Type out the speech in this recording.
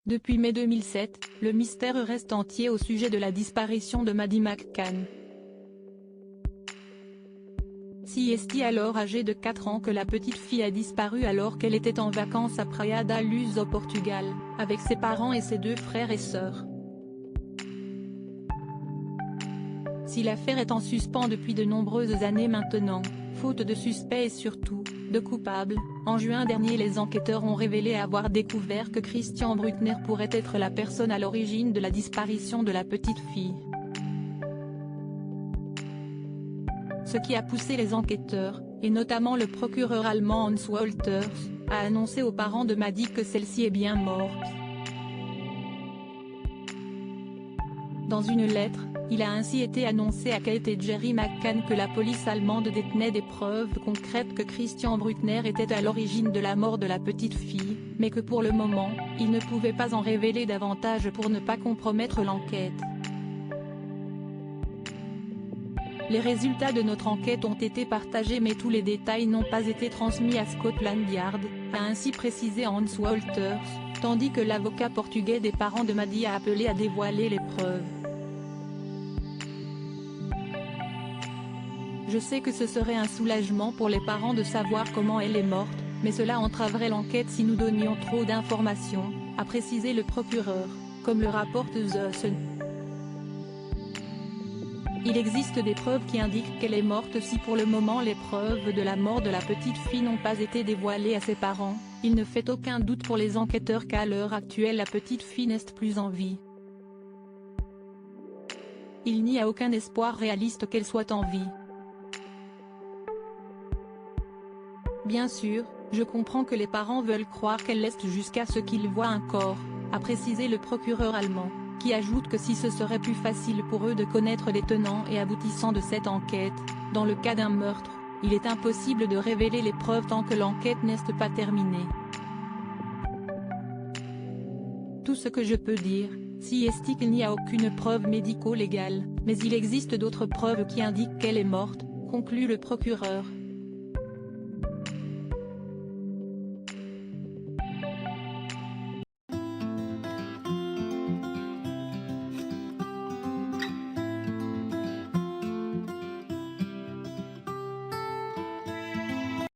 Depuis mai 2007, le mystère reste entier au sujet de la disparition de Maddie McCann. Si est alors âgée de 4 ans que la petite fille a disparu alors qu'elle était en vacances à Praia da Luz au Portugal, avec ses parents et ses 2 frères et sœurs. Si l'affaire est en suspens depuis de nombreuses années maintenant, faute de suspects et surtout, de coupables, en juin dernier les enquêteurs ont révélé avoir découvert que Christian Bruckner pourrait être la personne à l'origine de la disparition de la petite fille. Ce qui a poussé les enquêteurs, et notamment le procureur allemand Hans Wolters, à annoncer aux parents de Maddie que celle-ci est bien morte. Dans une lettre, il a ainsi été annoncé à Kate et Jerry McCann que la police allemande détenait des preuves concrètes que Christian Bruckner était à l'origine de la mort de la petite fille, mais que pour le moment, il ne pouvait pas en révéler davantage pour ne pas compromettre l'enquête. Les résultats de notre enquête ont été partagés mais tous les détails n'ont pas été transmis à Scotland Yard, a ainsi précisé Hans Wolters, tandis que l'avocat portugais des parents de Maddie a appelé à dévoiler les preuves. Je sais que ce serait un soulagement pour les parents de savoir comment elle est morte, mais cela entraverait l'enquête si nous donnions trop d'informations, a précisé le procureur, comme le rapporte The Sun. Il existe des preuves qui indiquent qu'elle est morte. Si pour le moment les preuves de la mort de la petite fille n'ont pas été dévoilées à ses parents, il ne fait aucun doute pour les enquêteurs qu'à l'heure actuelle la petite fille n'est plus en vie. Il n'y a aucun espoir réaliste qu'elle soit en vie. Bien sûr, je comprends que les parents veulent croire qu'elle reste jusqu'à ce qu'ils voient un corps, a précisé le procureur allemand, qui ajoute que si ce serait plus facile pour eux de connaître les tenants et aboutissants de cette enquête, dans le cas d'un meurtre, il est impossible de révéler les preuves tant que l'enquête n'est pas terminée. Tout ce que je peux dire, si est qu'il n'y a aucune preuve médico-légale, mais il existe d'autres preuves qui indiquent qu'elle est morte, conclut le procureur.